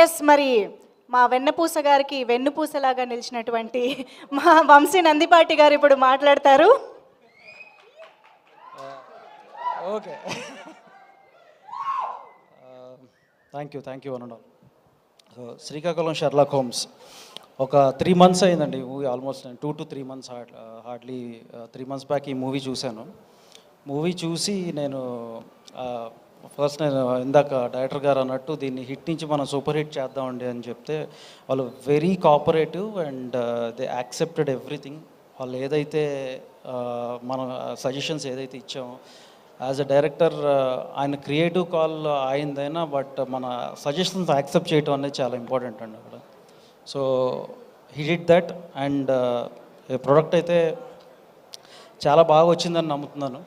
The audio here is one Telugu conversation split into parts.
ఎస్ మరి మా వెన్నపూస గారికి వెన్నుపూసలాగా నిలిచినటువంటి మా వంశీ నందిపాటి గారు ఇప్పుడు మాట్లాడతారు. ఓకే, థ్యాంక్ యూ అనండి. శ్రీకాకుళం షెర్లాక్ హోమ్స్ ఒక 3 months అయిందండి movie. Almost 2 to 3 months, hardly 3 months back ఈ మూవీ చూశాను. మూవీ చూసి నేను ఫస్ట్ నేను ఇందాక డైరెక్టర్ గారు అన్నట్టు దీన్ని హిట్ నుంచి మనం సూపర్ హిట్ చేద్దామండి అని చెప్తే వాళ్ళు very cooperative and they accepted everything. వాళ్ళు ఏదైతే మన సజెషన్స్ ఏదైతే ఇచ్చామో యాజ్ అ డైరెక్టర్ ఆయన క్రియేటివ్ కాల్ అయిందైనా బట్ మన సజెషన్స్ యాక్సెప్ట్ చేయడం అనేది చాలా ఇంపార్టెంట్ అండి అక్కడ. So he did that and product అయితే చాలా బాగా వచ్చిందని నమ్ముతున్నాను.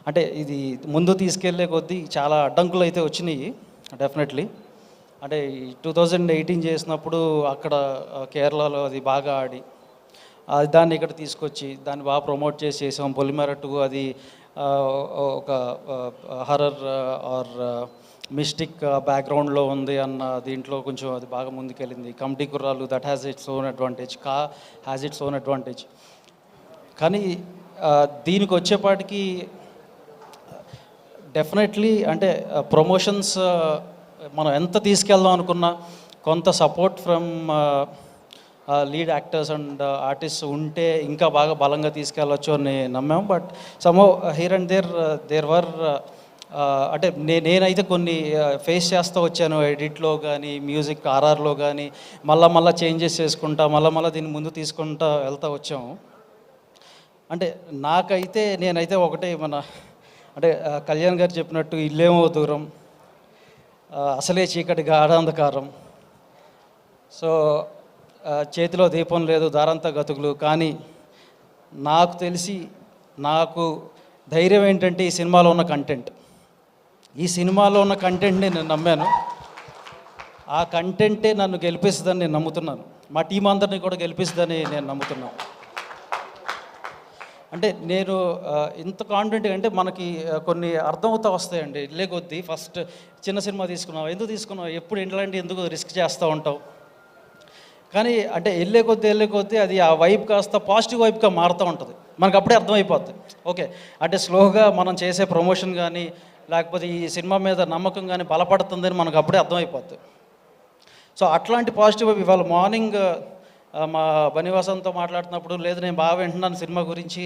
అంటే ఇది ముందు తీసుకెళ్లే కొద్దీ చాలా అడ్డంకులు అయితే వచ్చినాయి డెఫినెట్లీ. అంటే 2018 చేసినప్పుడు అక్కడ కేరళలో అది బాగా ఆడి దాన్ని ఇక్కడ తీసుకొచ్చి దాన్ని బాగా ప్రమోట్ చేసాం. పొలిమేర 2 అది ఒక హర్రర్ ఆర్ మిస్టిక్ బ్యాక్గ్రౌండ్లో ఉంది అన్న దీంట్లో కొంచెం అది బాగా ముందుకెళ్ళింది. Committee Kurrollu that has its own advantage, has its own advantage. కానీ దీనికి వచ్చేపాటికి డెఫినెట్లీ అంటే ప్రమోషన్స్ మనం ఎంత తీసుకెళ్దాం అనుకున్నా కొంత support from lead actors and artist ఉంటే ఇంకా బాగా బలంగా తీసుకెళ్ళవచ్చు అని నమ్మాం. But somehow here and there were అంటే నేనైతే కొన్ని ఫేస్ చేస్తూ వచ్చాను. ఎడిట్లో కానీ మ్యూజిక్ ఆర్ఆర్లో కానీ మళ్ళా చేంజెస్ చేసుకుంటా మళ్ళా దీన్ని ముందు తీసుకుంటా వెళ్తూ వచ్చాము. అంటే నేనైతే ఒకటే అంటే కళ్యాణ్ గారు చెప్పినట్టు ఇల్లేమో దూరం, అసలే చీకటి గాఢాంధకారం, సో చేతిలో దీపం లేదు దారంతా గతుకులు. కానీ నాకు తెలిసి నాకు ధైర్యం ఏంటంటే ఈ సినిమాలో ఉన్న కంటెంట్ని నేను నమ్మాను. ఆ కంటెంటే నన్ను గెలిపిస్తుందని నేను నమ్ముతున్నాను. మా టీం అందరినీ కూడా గెలిపిస్తుందని నేను నమ్ముతున్నాను. అంటే నేను ఇంత కాన్ఫిడెంట్ అంటే మనకి కొన్ని అర్థమవుతా వస్తాయండి వెళ్ళే కొద్దీ. ఫస్ట్ చిన్న సినిమా తీసుకున్నావు, ఎందుకు తీసుకున్నావు, ఎప్పుడు ఇలాంటి ఎందుకు రిస్క్ చేస్తూ ఉంటావు. కానీ అంటే వెళ్ళే కొద్దీ అది ఆ వైబ్ కాస్త పాజిటివ్ వైబ్గా మారుతూ ఉంటుంది. మనకు అప్పుడే అర్థమైపోద్ది. ఓకే, అంటే స్లోగా మనం చేసే ప్రమోషన్ కానీ లేకపోతే ఈ సినిమా మీద నమ్మకం కానీ బలపడుతుందని మనకు అప్పుడే అర్థమైపోద్ది. సో అట్లాంటి పాజిటివ్ వైబ్ ఇవాళ మార్నింగ్ మా బనివాసంతో మాట్లాడుతున్నప్పుడు లేదు నేను బాగా వింటున్నాను సినిమా గురించి,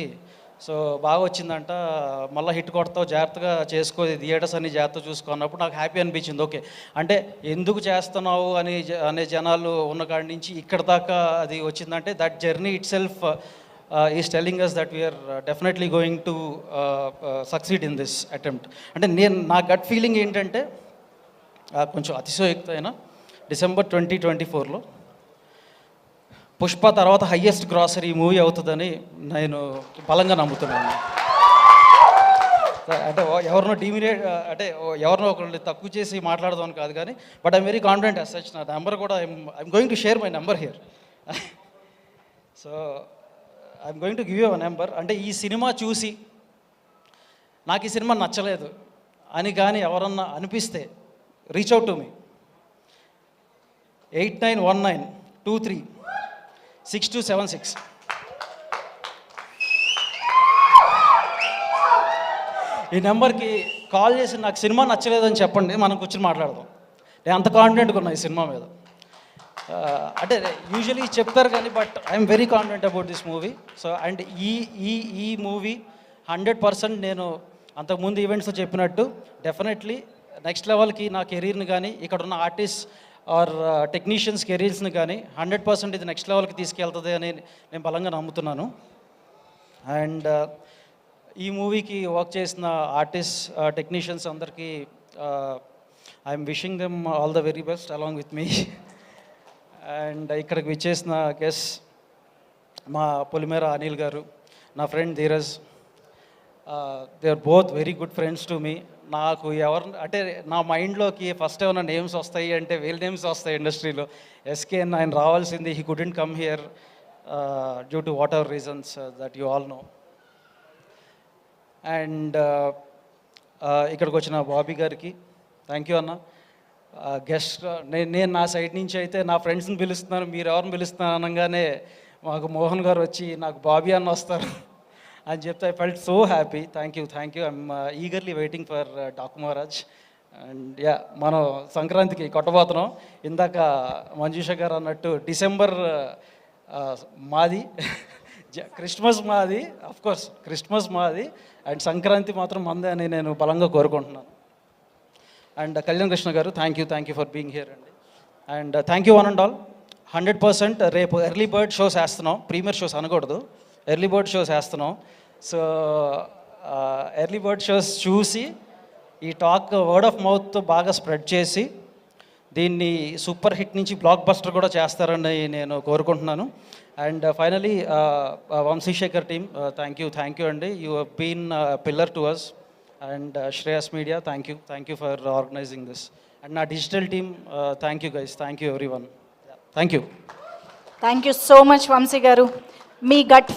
సో బాగా వచ్చిందంట, మళ్ళీ హిట్ కొడతావు, జాగ్రత్తగా చేసుకో, థియేటర్స్ అన్ని జాగ్రత్తగా చూసుకున్నప్పుడు నాకు హ్యాపీ అనిపించింది. ఓకే, అంటే ఎందుకు చేస్తున్నావు అనే జనాలు ఉన్న కాడి నుంచి ఇక్కడ దాకా అది వచ్చిందంటే that journey itself is telling us that we are definitely going to succeed in this attempt. అంటే నా గట్ ఫీలింగ్ ఏంటంటే కొంచెం అతిశయోక్తమైన December 2024లో పుష్ప తర్వాత హయ్యెస్ట్ గ్రాసరీ మూవీ అవుతుందని నేను బలంగా నమ్ముతున్నాను. అంటే ఎవరినో డిమినేట్ అంటే ఎవరినో ఒకరిని తక్కువ చేసి మాట్లాడదామని కాదు కానీ but I'm very confident as such. నా నెంబర్ కూడా I'm going to share my number here. So I'm going to give you a number. అంటే ఈ సినిమా చూసి నాకు ఈ సినిమా నచ్చలేదు అని కానీ ఎవరన్నా అనిపిస్తే రీచ్ అవుట్ టు మీ 8919236276. ఈ నెంబర్కి కాల్ చేసి నాకు సినిమా నచ్చలేదని చెప్పండి, మనం కూర్చొని మాట్లాడదాం. నేను అంత కాన్ఫిడెంట్గా ఉన్నా ఈ సినిమా మీద. అంటే యూజువలీ చెప్తారు కానీ but I'm very confident about this movie. So and ఈ మూవీ 100% నేను అంతకుముందు ఈవెంట్స్లో చెప్పినట్టు డెఫినెట్లీ నెక్స్ట్ లెవెల్కి నా కెరీర్ని కానీ ఇక్కడ ఉన్న ఆర్టిస్ట్ ఆర్ టెక్నీషియన్స్ కెరీర్స్ని కానీ 100% ఇది నెక్స్ట్ లెవెల్కి తీసుకెళ్తుంది అని నేను బలంగా నమ్ముతున్నాను. అండ్ ఈ మూవీకి వర్క్ చేసిన ఆర్టిస్ట్ టెక్నీషియన్స్ అందరికీ I'm wishing them all the very best along with me. And ఇక్కడికి విచ్చేసిన గెస్ట్ మా పొలిమేర అనిల్ గారు, నా friend Dheeraj, they are both very good friends to me. నాకు అంటే నా మైండ్లోకి ఫస్ట్ ఏమైనా నేమ్స్ వస్తాయి అంటే వీళ్ళ నేమ్స్ వస్తాయి ఇండస్ట్రీలో. ఎస్కేఎన్ ఆయన రావాల్సింది, he couldn't come here due to whatever reasons that you all know. And ఇక్కడికి వచ్చిన బాబీ గారికి థ్యాంక్ యూ అన్న. గెస్ట్ నేను నా సైడ్ నుంచి అయితే నా ఫ్రెండ్స్ని పిలుస్తున్నాను, మీరు ఎవరిని పిలుస్తున్నారు అనగానే మాకు మోహన్ గారు వచ్చి నాకు బాబీ అన్న వస్తారు అని చెప్తే I felt so happy. Thank you I'm eagerly waiting for Daaku Maharaj. And yeah, మనం సంక్రాంతికి కొట్టబోతున్నాం. ఇందాక మంజుష గారు అన్నట్టు డిసెంబర్ మాది, క్రిస్మస్ మాది, కోర్స్ క్రిస్మస్ మాది, అండ్ సంక్రాంతి మాత్రం మందే అని నేను బలంగా కోరుకుంటున్నాను. And Kalyan Krishna garu thank you for being here అండి. And thank you one and all. 100% రేపు ఎర్లీ బర్డ్ షోస్ వేస్తున్నాం, ప్రీమియర్ షోస్ అనకూడదు, ఎర్లీ బర్డ్ షోస్ వేస్తున్నాం. సో ఎర్లీ బర్డ్ షోస్ చూసి ఈ టాక్ వర్డ్ ఆఫ్ మౌత్ బాగా స్ప్రెడ్ చేసి దీన్ని సూపర్ హిట్ నుంచి బ్లాక్ బస్టర్ కూడా చేస్తారని నేను కోరుకుంటున్నాను. And finally Vamsi Shekhar team thank you అండి. You have been pillar to us. And Shreyas media thank you for organising this. And నా digital team thank you guys, thank you everyone. Thank you so much Vamsi garu. మీ గట్